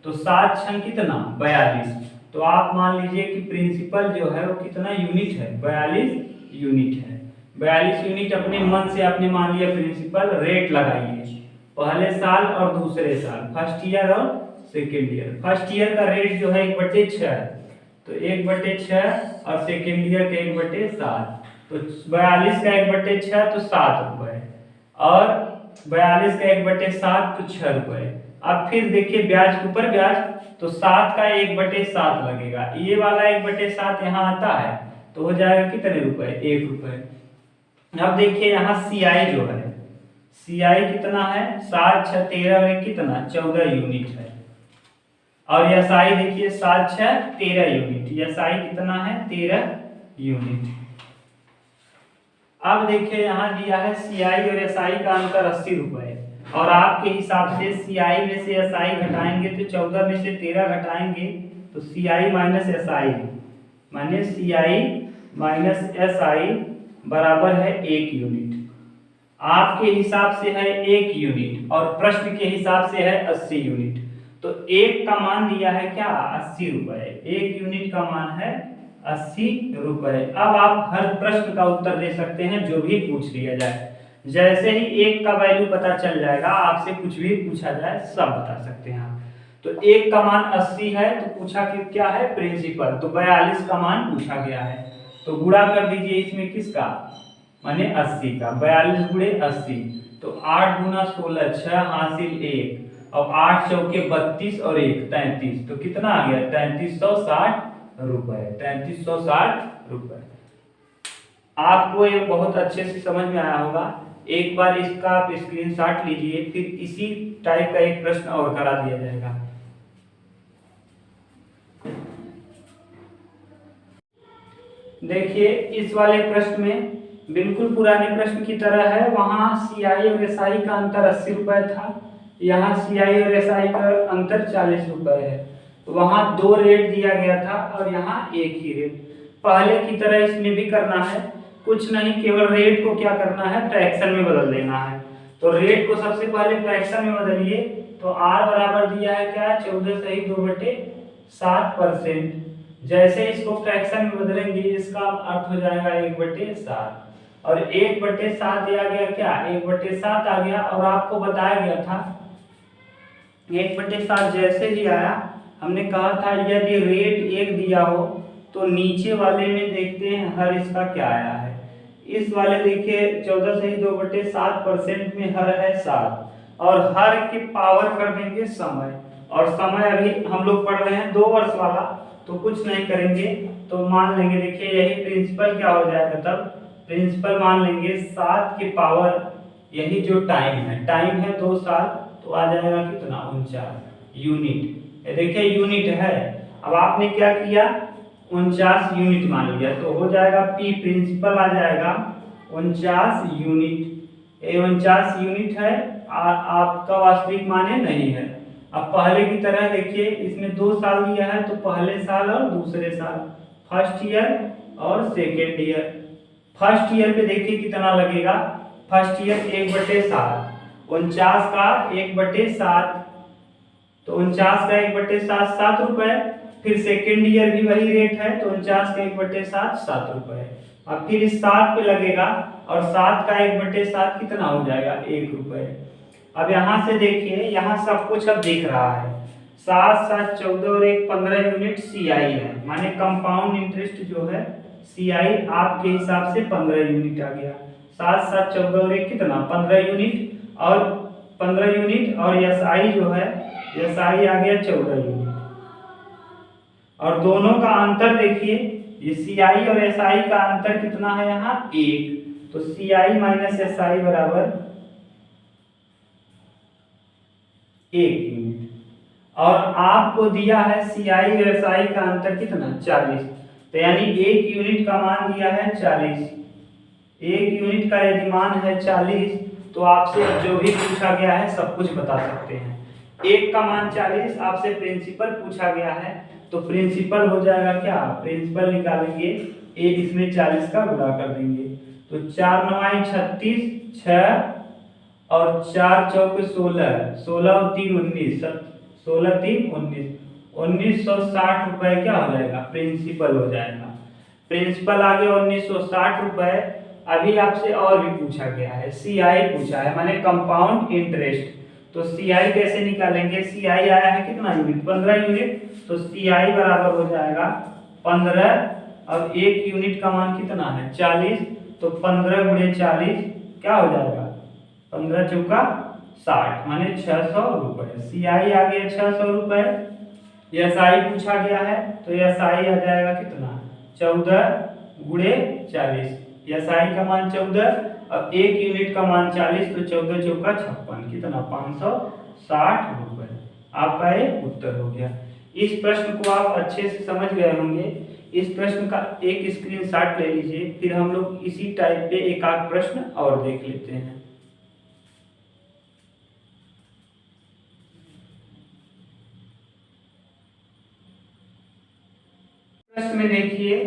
तो 7 6 कितना 42, तो आप मान लीजिए कि प्रिंसिपल जो है वो कितना यूनिट है 42 यूनिट है। 42 यूनिट अपने मन से आपने मान लिया प्रिंसिपल। रेट लगाइए पहले साल और दूसरे साल, फर्स्ट ईयर और सेकेंड ईयर। फर्स्ट ईयर का रेट जो है 1/6 है, तो 1/6 और सेकेंड ईयर का 1/7, तो 42 का 1/6 तो 7 रुपए, और 42 का 1/7 तो 6 रुपए। अब फिर देखिए ब्याज के ऊपर ब्याज, तो 7 का 1/7 लगेगा, ये वाला 1/7 यहाँ आता है तो हो जाएगा कितने रुपए 1 रुपए। अब देखिए यहाँ CI जो है, CI कितना है 7 6 13 और 1 कितना 14 यूनिट है। और SI देखिए 7 6 13 यूनिट, SI कितना है 13 यूनिट। अब देखिए यहाँ दिया है CI और SI का अंतर 80 रुपए, और आपके हिसाब से CI में से SI घटाएंगे तो 14 में से 13 घटाएंगे तो CI माइनस SI माने CI माइनस SI बराबर है 1 यूनिट। आपके हिसाब से है 1 यूनिट और प्रश्न के हिसाब से है 80 यूनिट। तो 1 का मान दिया है क्या 80 रुपए, 1 यूनिट का मान है 80 रुपए। अब आप हर प्रश्न का उत्तर दे सकते हैं जो भी पूछ लिया जाए। जैसे ही 1 का वैल्यू पता चल जाएगा, आपसे कुछ भी पूछा जाए सब बता सकते हैं आप। तो 1 का मान 80 है तो पूछा कि क्या है प्रिंसिपल, तो 42 का मान पूछा गया है। तो गुणा कर दीजिए इसमें किसका माने 80 का, 42 गुणे 80, तो 8 गुना 16 6 हासिल 1 और 8 चौके 32 और 1 33, तो कितना आ गया 3360 रुपए, 3360 रुपए। आपको ये बहुत अच्छे से समझ में आया होगा। एक बार इसका आप स्क्रीनशॉट लीजिए, फिर इसी टाइप का एक प्रश्न और करा दिया जाएगा। देखिए इस वाले प्रश्न में बिल्कुल पुराने प्रश्न की तरह है। वहां CI और SI का अंतर 80 रुपए था, यहाँ CI और SI का अंतर 40 रुपए है। वहां 2 रेट दिया गया था और यहाँ एक ही रेट। पहले की तरह इसमें भी करना है, कुछ नहीं, केवल रेट को क्या करना है फ्रैक्शन में बदल देना है। तो रेट को सबसे पहले फ्रैक्शन में बदलिए, तो R बराबर दिया है क्या 14 2/7%। जैसे इसको फ्रैक्शन में बदलेंगे इसका अर्थ हो जाएगा 1/7, और 1/7 आ गया क्या 1/7 आ गया। और आपको बताया गया था 1/7 जैसे ही आया, हमने कहा था यदि रेट 1 दिया हो तो नीचे वाले में देखते हैं हर इसका क्या आया है। इस वाले देखिए 14 से 2/7% में हर है 7 और हर की पावर कर देंगे समय, और समय अभी हम लोग पढ़ रहे हैं 2 वर्ष वाला, तो कुछ नहीं करेंगे, तो मान लेंगे देखिए यही प्रिंसिपल क्या हो जाएगा, तब प्रिंसिपल मान लेंगे 7 की पावर, यही जो टाइम है 2 साल, तो आ जाएगा कितना 49 यूनिट। ये देखिए यूनिट है। अब आपने क्या किया 49 यूनिट मान लिया, तो हो जाएगा पी प्रिंसिपल आ जाएगा 49 यूनिट। ये 49 यूनिट है, आपका वास्तविक माने नहीं है। अब पहले की तरह देखिए इसमें 2 साल दिया है, तो पहले साल और दूसरे साल, फर्स्ट ईयर और सेकेंड ईयर। फर्स्ट ईयर पे देखिए कितना लगेगा, फर्स्ट ईयर 1/7, 49 का 1/7, तो 49 का 1/7 7 रुपए। फिर सेकेंड ईयर भी वही रेट है, तो 49 का 1/7 7 रुपए। अब फिर इस 7 पे लगेगा, और 7 का 1/7 कितना हो जाएगा 1 रुपए। अब यहाँ से देखिए, यहाँ सब कुछ अब दिख रहा है, 7 7 14 और 1 15 यूनिट सीआई है, माने कंपाउंड इंटरेस्ट जो है सीआई आपके हिसाब से 15 यूनिट आ गया। 7 7 14 और 1 कितना 15 यूनिट, और 15 यूनिट, और एसआई जो है एसआई आ गया 14 यूनिट। और दोनों का अंतर देखिए, ये सीआई और एसआई का अंतर कितना है यहाँ 1, तो सीआई माइनस एसआई बराबर 1 यूनिट। और आपको दिया है सीआई और एसआई का अंतर कितना 40, तो यानी 1 यूनिट का मान दिया है 40। 1 यूनिट का यदि मान है 40, तो आपसे जो भी पूछा गया है सब कुछ बता सकते हैं। 1 का मान 40, आपसे प्रिंसिपल पूछा गया है, तो प्रिंसिपल हो जाएगा क्या, प्रिंसिपल निकालेंगे, एक इसमें 40 का गुणा कर देंगे, तो 4 9 36, 6 और 4 चौके 16, 16 और 3 19, 16 3 19, 1960 रुपए क्या हो जाएगा प्रिंसिपल हो जाएगा। प्रिंसिपल आ गया 1960 रुपए। अभी आपसे और भी पूछा गया है, सीआई पूछा है, माने कंपाउंड इंटरेस्ट, तो सीआई कैसे निकालेंगे, सीआई आया है कितना यूनिट 15 यूनिट, तो सीआई बराबर हो जाएगा 15, और 1 यूनिट का मान कितना है 40, तो 15 गुणे 40 क्या हो जाएगा 15 चौका 60, माने 600 रुपए। सीआई आ गया 600 रुपए। एसआई पूछा गया है, तो एसआई आ जाएगा कितना 14 गुणे 40, एसआई का मान 14, अब 1 यूनिट का मान 40, तो 14 चौका 56, कितना 560 रुपए। आपका ये उत्तर हो गया। इस प्रश्न को आप अच्छे से समझ गए होंगे। इस प्रश्न का एक स्क्रीनशॉट ले लीजिए, फिर हम लोग इसी टाइप पे एक आध प्रश्न और देख लेते हैं। प्रश्न में देखिए,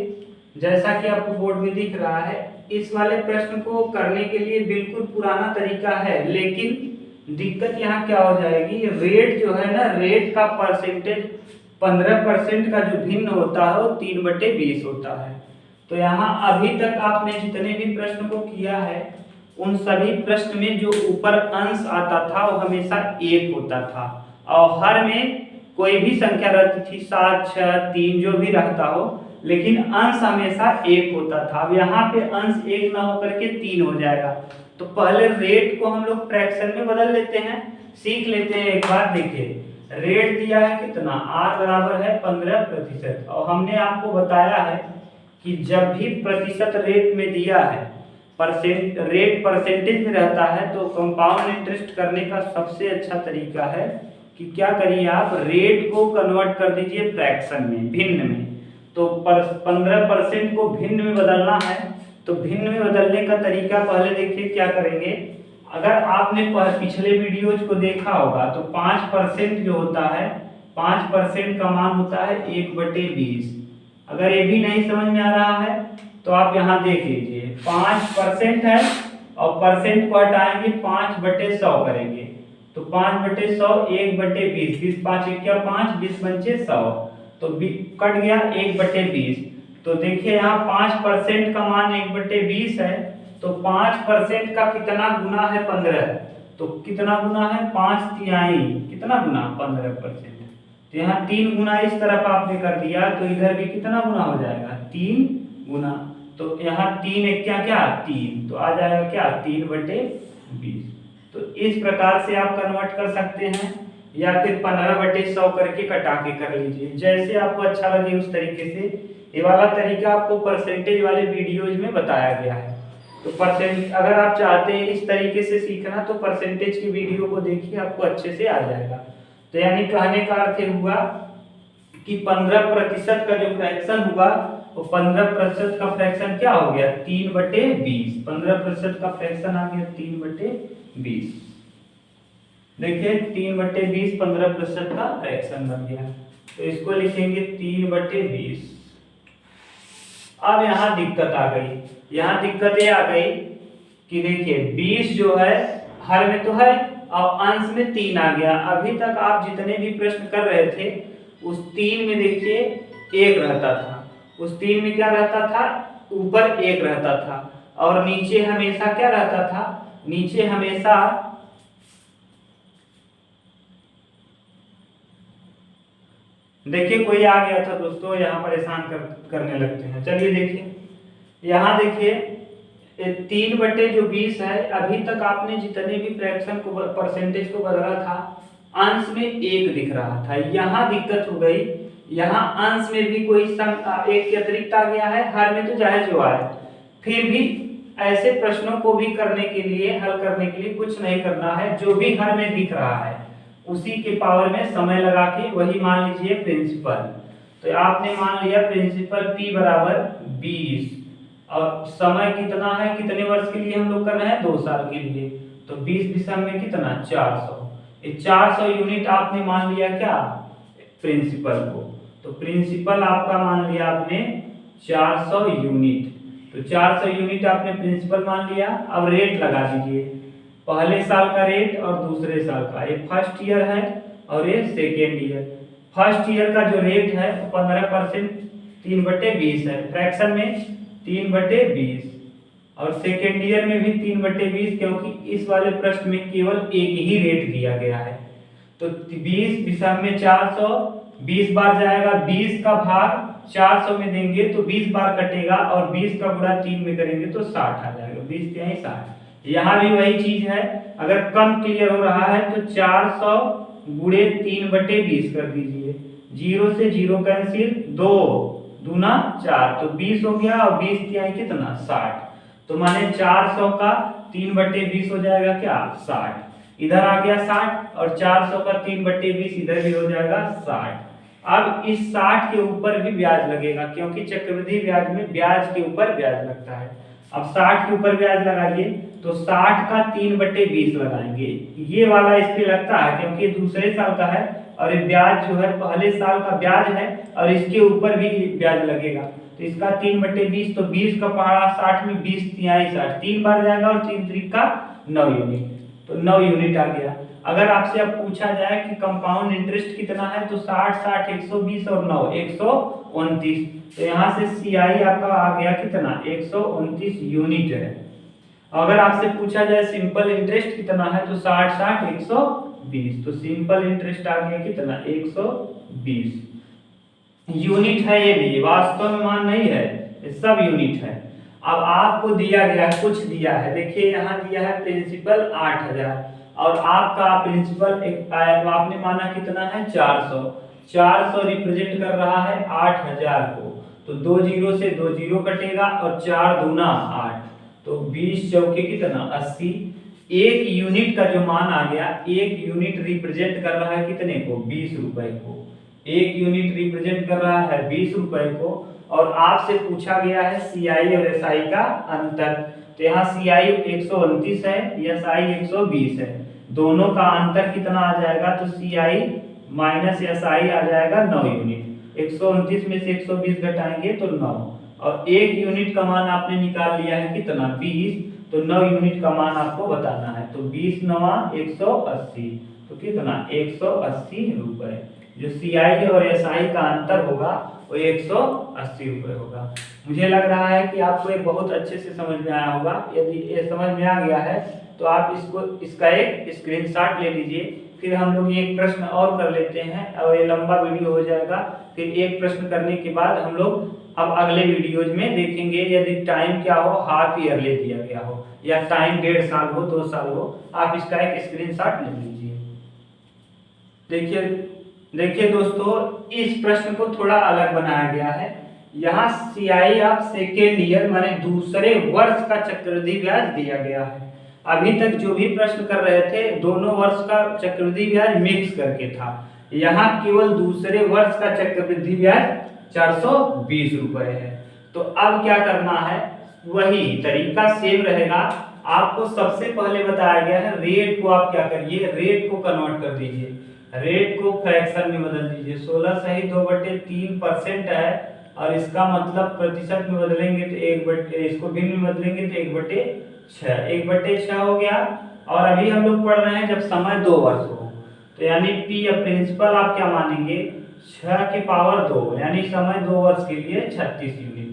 जैसा कि आपको बोर्ड में दिख रहा है, इस वाले प्रश्न को करने के लिए बिल्कुल पुराना तरीका है, लेकिन दिक्कत यहाँ क्या हो जाएगी, रेट जो है ना, रेट का परसेंटेज 15% का जो भिन्न होता है वो 3/20 होता है। तो यहाँ अभी तक आपने जितने भी प्रश्न को किया है, उन सभी प्रश्न में जो ऊपर अंश आता था वो हमेशा 1 होता था, और हर में कोई भी संख्या रहती थी 7 6 3 जो भी रहता हो, लेकिन अंश हमेशा 1 होता था। अब यहाँ पे अंश 1 ना होकर के 3 हो जाएगा, तो पहले रेट को हम लोग फ्रैक्शन में बदल लेते हैं, सीख लेते हैं एक बार। देखिए रेट दिया है कितना, r बराबर है 15%, और हमने आपको बताया है कि जब भी प्रतिशत रेट में दिया है, रेट परसेंटेज में रहता है, तो कंपाउंड इंटरेस्ट करने का सबसे अच्छा तरीका है कि क्या करिए आप रेट को कन्वर्ट कर दीजिए फ्रैक्शन में, भिन्न में। तो 15% को भिन्न में बदलना है, तो भिन्न में बदलने का तरीका पहले देखिए क्या करेंगे। अगर आपने पिछले वीडियोज को देखा होगा, तो 5% जो होता है, 5% का मान होता है 1/20। अगर ये भी नहीं समझ में आ रहा है तो आप यहाँ देख लीजिए, 5% है और परसेंट को हटाएंगे 5/100 करेंगे, तो 5/100 1/20, 20 5 क्या 5, 20 पंचे 100, तो कट गया 1/20। तो देखिए यहाँ 5% का मान 1/20 है, तो 5% का कितना गुना है 15, तो कितना गुना है 5 तिहाई, कितना गुना 15%, तो यहाँ 3 गुना इस तरफ आपने कर दिया तो इधर भी कितना गुना हो जाएगा, 3 गुना। तो यहाँ 3 एक क्या क्या 3, तो आ जाएगा क्या 3/20। तो इस प्रकार से आप कन्वर्ट कर सकते हैं, या फिर 15/100 करके कटा के कर लीजिए, जैसे आपको अच्छा लगे उस तरीके से। ये वाला तरीका आपको परसेंटेज वाले वीडियोज में बताया गया है। तो अगर आप चाहते हैं इस तरीके से सीखना तो परसेंटेज की वीडियो को देखिए, आपको अच्छे से आ जाएगा। तो यानी कहने का अर्थ हुआ कि 15% का जो फ्रैक्शन हुआ वो 15% का फ्रैक्शन क्या हो गया, 3/20। 15% का फ्रैक्शन आ गया 3/20। देखिए 3/20 15% का फ्रैक्शन बन गया। तो इसको लिखेंगे 3/20। अब यहाँ दिक्कत आ गई, यहाँ दिक्कत ये आ गई कि देखिए 20 जो है हर में तो है और अंश में 3 आ गया। अभी तक आप जितने भी प्रश्न कर रहे थे उस 3 में देखिए 1 रहता था, उस 3 में क्या रहता था, ऊपर 1 रहता था और नीचे हमेशा क्या रहता था, नीचे हमेशा देखिए कोई आ गया था दोस्तों, यहाँ परेशान करने लगते हैं। चलिए देखिए यहाँ देखिए 3/20 है। अभी तक आपने जितने भी फ्रैक्शन को परसेंटेज को बदला था अंश में 1 दिख रहा था, यहाँ दिक्कत हो गई, यहाँ अंश में भी कोई एक अतिरिक्त आ गया है, हर में तो जायज हुआ है। फिर भी ऐसे प्रश्नों को भी करने के लिए, हल करने के लिए कुछ नहीं करना है, जो भी हर में दिख रहा है उसी के पावर में समय लगा के वही मान लीजिए प्रिंसिपल। तो आपने मान लिया प्रिंसिपल P बराबर 20 और समय कितना है, कितने वर्ष के लिए हम लोग कर रहे हैं, 2 साल के लिए। तो 20 विषम में कितना 400, ये 400 यूनिट आपने मान लिया क्या प्रिंसिपल को। तो प्रिंसिपल आपका मान लिया आपने 400 यूनिट। तो 400 यूनिट आपने प्रिंसिपल मान लिया। अब रेट लगा दीजिए, पहले साल का रेट और दूसरे साल का, ये फर्स्ट ईयर है और ये सेकेंड ईयर। फर्स्ट ईयर का जो रेट है 15% 3/20 है, फ्रैक्शन में 3/20 और सेकेंड ईयर में भी 3/20, क्योंकि इस वाले प्रश्न में केवल एक ही रेट दिया गया है। तो 20 विषम में 400 20 बार जाएगा, 20 का भाग 400 में देंगे तो 20 बार कटेगा और 20 का गुणा 3 में करेंगे तो 60 आ जाएगा, 20 3 60। यहाँ भी वही चीज है, अगर कम क्लियर हो रहा है तो 400 गुणे 3/20 कर दीजिए, 0 से 0 कैंसिल, 2 दूना 4, तो 20 हो गया और 20 तिहाई कितना 60। तो माने 400 का 3/20 हो जाएगा क्या 60, इधर आ गया 60 और 400 का 3/20 इधर भी हो जाएगा 60। अब इस 60 के ऊपर भी ब्याज लगेगा, क्योंकि चक्रवृद्धि ब्याज में ब्याज के ऊपर ब्याज लगता है। अब 60 के ऊपर ब्याज लगाइए तो 60 का 3/20 लगाएंगे, ये वाला इस पे लगता है क्योंकि दूसरे साल का है और ये ब्याज जो है पहले साल का ब्याज है और इसके ऊपर भी ब्याज लगेगा। तो इसका 3/20, तो 20 का पहाड़ा 60 में 20 तिहाई 60, 3 बार जाएगा और 3 त्रिक का 9 यूनिट, तो 9 यूनिट आ गया। अगर आपसे अब पूछा जाए कि कंपाउंड इंटरेस्ट कितना है तो 60 60 120 और 9 129, तो यहाँ से CI आपका आ गया कितना 129 यूनिट है। अगर आपसे पूछा जाए सिंपल इंटरेस्ट कितना है तो 60 60 120, तो सिंपल इंटरेस्ट आ गया कितना 120 यूनिट है। ये भी वास्तव में मान नहीं है, ये सब यूनिट है। अब आपको दिया गया कुछ दिया है, देखिए यहाँ दिया है प्रिंसिपल 8000 और आपका प्रिंसिपल एक आपने माना कितना है 400 रिप्रेजेंट कर रहा है 8000 को, तो 2 जीरो से 2 जीरो कटेगा और 4 दूना 8, तो 20 चौके कितना 80। एक यूनिट का जो मान आ गया, एक यूनिट रिप्रेजेंट कर रहा है कितने को 20 रुपए को, एक यूनिट रिप्रेजेंट कर रहा है 20 रुपए को। और आपसे पूछा गया है CI और SI का अंतर, तो यहाँ CI 129 है, SI 120 है, दोनों का अंतर कितना आ जाएगा तो CI माइनस SI आ जाएगा 9 यूनिट। 129 में से 120 घटाएंगे तो 9, और एक यूनिट का मान आपने निकाल लिया है कितना 20, तो 9 यूनिट का मान आपको बताना है, तो 20 9 180, तो कितना 180 रुपए। जो CI और SI का अंतर होगा वो 180 रुपए होगा। मुझे लग रहा है कि आपको ये बहुत अच्छे से समझ में आया होगा। यदि ये समझ में आ गया है तो आप इसका एक स्क्रीनशॉट ले लीजिए। फिर हम लोग एक प्रश्न और कर लेते हैं और ये लंबा वीडियो हो जाएगा। फिर एक प्रश्न करने के बाद हम लोग अब अगले वीडियोज में देखेंगे, यदि टाइम क्या हो, हाफ ईयरली दिया गया हो या टाइम 1.5 साल हो, 2 साल हो, आप इसका एक स्क्रीनशॉट ले लीजिए। देखिए दोस्तों, इस प्रश्न को थोड़ा अलग बनाया गया है। यहाँ CI ऑफ सेकेंड ईयर माने दूसरे वर्ष का चक्रवृद्धि ब्याज दिया गया है। अभी तक जो भी प्रश्न कर रहे थे दोनों वर्ष का चक्रवृद्धि ब्याज मिक्स करके था, यहाँ केवल दूसरे वर्ष का चक्रवृद्धि ब्याज 420 रुपए है। तो अब क्या करना है, वही तरीका सेम रहेगा। आपको सबसे पहले बताया गया है रेट को आप क्या करिए, रेट को कन्वर्ट कर दीजिए, रेट को फ्रैक्शन में बदल दीजिए। 16 सही 2/3% है और इसका मतलब प्रतिशत में बदलेंगे तो इसको भिन्न में बदलेंगे तो 1/6, 1/6 हो गया। और अभी हम लोग पढ़ रहे हैं जब समय 2 वर्ष हो, तो यानी P या प्रिंसिपल आप क्या मानेंगे 6 के पावर 2, यानी समय 2 वर्ष के लिए 36 यूनिट।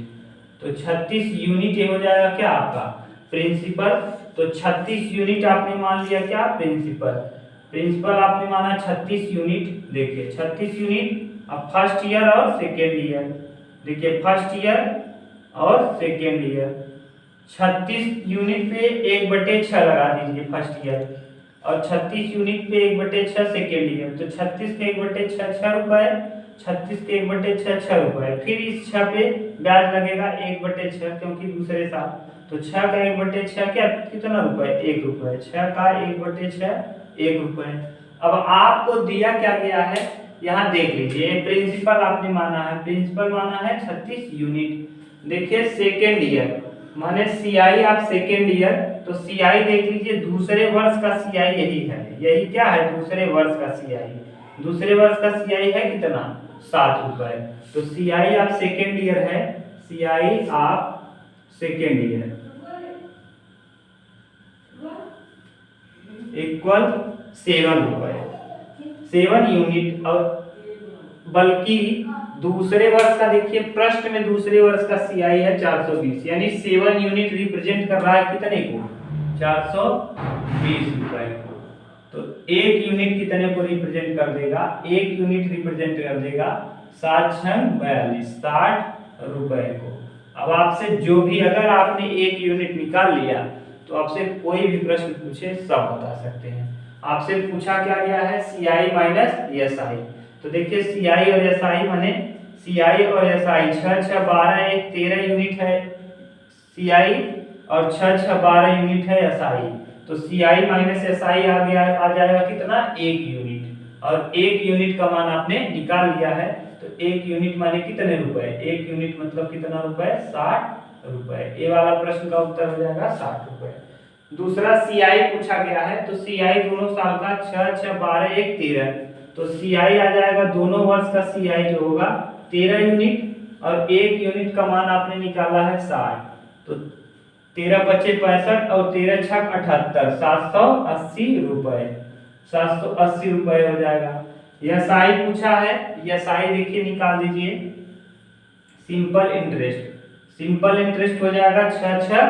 तो 36 यूनिट ये हो जाएगा क्या आपका प्रिंसिपल। तो 36 यूनिट आपने मान लिया क्या प्रिंसिपल आपने माना 36 यूनिट। देखिए 36 यूनिट। अब फर्स्ट ईयर और सेकेंड ईयर, देखिए फर्स्ट ईयर और सेकेंड ईयर 36 यूनिट पे 1/6 लगा दीजिए फर्स्ट ईयर और 36 यूनिट पे 1/6 सेकेंड ईयर। तो 36 के 1/6 6 रुपए, 36 के 1/6 6 रुपए। फिर इस 6 पे ब्याज लगेगा 1/6 क्योंकि दूसरे साल। तो 6 का 1/6 क्या कितना रुपए 1 रुपए, 6 का 1/6 1 रुपए। अब आपको दिया क्या गया है यहाँ देख लीजिए, प्रिंसिपल आपने माना है, प्रिंसिपल माना है 36 यूनिट। देखिए सेकेंड ईयर माने CI आप सेकेंड ईयर, तो CI देख लीजिए दूसरे वर्ष का CI यही है, यही क्या है दूसरे वर्ष का CI। दूसरे वर्ष का CI है कितना 7 रुपए। तो CI आप सेकेंड ईयर है, CI आप सेकेंड ईयर इक्वल 7 रुपए, 7 यूनिट। और बल्कि दूसरे वर्ष का देखिए प्रश्न में दूसरे वर्ष का CI है 420, यानी 7 यूनिट रिप्रेजेंट कर रहा है कितने को 420 रुपए को। तो 1 यूनिट कितने को रिप्रेजेंट कर देगा, 1 यूनिट रिप्रेजेंट कर देगा 7 6 42 60 रुपए को। अब आपसे जो भी अगर आपने 1 यूनिट निकाल लिया तो आपसे कोई भी प्रश्न पूछे सब बता सकते हैं। आपसे पूछा क्या गया है CI माइनस SI। तो देखिए CI और SI माने CI और SI 6 6 12 1 13 यूनिट है CI और 6 6 12 यूनिट है SI। तो CI माइनस SI आ जाएगा कितना 1 यूनिट। और 1 यूनिट का मान आपने निकाल लिया है, तो 1 यूनिट माने कितने रुपए, 1 यूनिट मतलब कितना रुपए 60 रुपए। ये वाला प्रश्न का उत्तर हो जाएगा 60 रुपए। दूसरा CI पूछा गया है, तो CI दोनों साल का 6 6 12 1 13, तो CI आ जाएगा दोनों वर्ष का CI जो होगा 13 यूनिट और 1 यूनिट का मान आपने निकाला है 60। तो 13 बचे 65 और 13 छक 78 780 रुपए, 780 रुपए हो जाएगा। SI पूछा है, SI देखिए निकाल दीजिए सिंपल इंटरेस्ट, सिंपल इंटरेस्ट हो जाएगा 6 6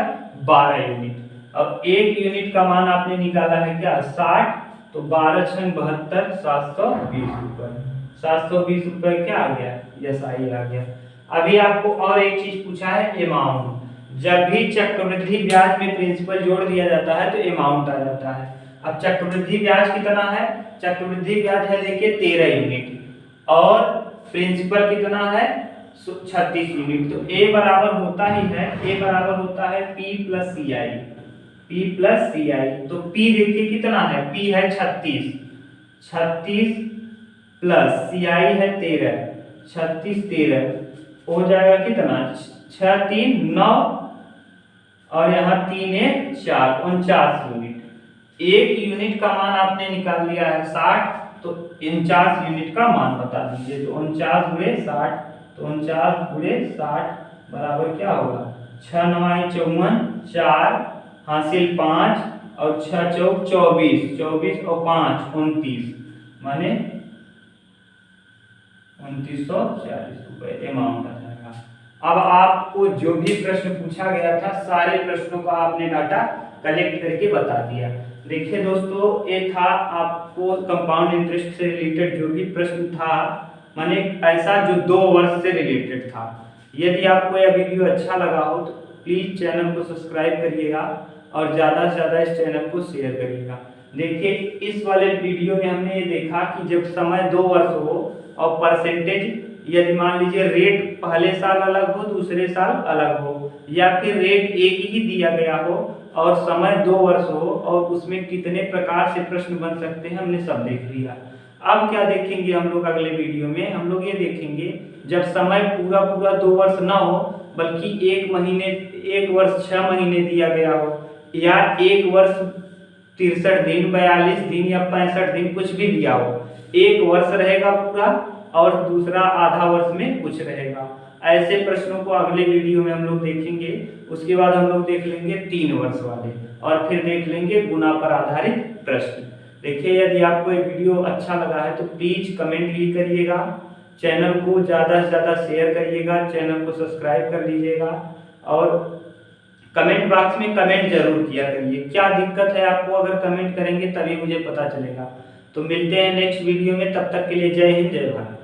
12 यूनिट। अब 1 यूनिट का मान आपने निकाला है क्या 60, तो 12 6 72 720 रुपए, 720 रुपए क्या आ गया SI आ गया। अभी आपको और एक चीज पूछा है अमाउंट। जब भी चक्रवृद्धि ब्याज में प्रिंसिपल जोड़ दिया जाता है तो अमाउंट आ जाता है। अब चक्रवृद्धि ब्याज कितना है, चक्रवृद्धि ब्याज है देखिए 13 यूनिट और प्रिंसिपल कितना है 36 यूनिट। तो A बराबर होता ही है, A बराबर होता है P plus CI, P plus CI। तो P देखिए कितना है, P है 36, 36 प्लस CI है 13, 36 13 हो जाएगा कितना 6 3 9 और यहाँ 3 1 4 49 यूनिट। 1 यूनिट का मान आपने निकाल लिया है 60, तो 49 यूनिट का मान बता दीजिए। तो 49 गुणे 60, तो 49 गुणे 60 बराबर क्या होगा 6 9 54 4 हासिल 5 और 6 चौक 24, 24 और 5 29 माने 2940 रुपए अमाउंट आ जाएगा। अब आपको जो भी प्रश्न पूछा गया था सारे प्रश्नों का आपने डाटा कलेक्ट करके बता दिया। देखिए दोस्तों, ये था आपको कंपाउंड इंटरेस्ट से रिलेटेड जो भी प्रश्न था, माने ऐसा जो 2 वर्ष से रिलेटेड था। यदि आपको यह वीडियो अच्छा लगा हो तो प्लीज चैनल को सब्सक्राइब करिएगा और ज़्यादा से ज़्यादा इस चैनल को शेयर करिएगा। देखिए, इस वाले वीडियो में हमने ये देखा कि जब समय 2 वर्ष हो और परसेंटेज, यदि मान लीजिए रेट पहले साल अलग हो दूसरे साल अलग हो, या फिर रेट एक ही दिया गया हो और समय 2 वर्ष हो और उसमें कितने प्रकार से प्रश्न बन सकते हैं, हमने सब देख लिया। अब क्या देखेंगे हम लोग अगले वीडियो में? हम लोग ये देखेंगे जब समय पूरा पूरा 2 वर्ष ना हो बल्कि 1 वर्ष 6 महीने दिया गया हो, या 1 वर्ष 63 दिन, 42 दिन या 65 दिन कुछ भी दिया हो, 1 वर्ष रहेगा पूरा और दूसरा आधा वर्ष में कुछ रहेगा। ऐसे प्रश्नों को अगले वीडियो में हम लोग देखेंगे। उसके बाद हम लोग देख लेंगे 3 वर्ष वाले और फिर देख लेंगे गुना पर आधारित प्रश्न। देखिए, यदि आपको ये वीडियो अच्छा लगा है तो प्लीज कमेंट भी करिएगा, चैनल को ज़्यादा से ज़्यादा शेयर करिएगा, चैनल को सब्सक्राइब कर लीजिएगा और कमेंट बॉक्स में कमेंट जरूर किया करिए। क्या दिक्कत है आपको, अगर कमेंट करेंगे तभी मुझे पता चलेगा। तो मिलते हैं नेक्स्ट वीडियो में, तब तक के लिए जय हिंद जय भारत।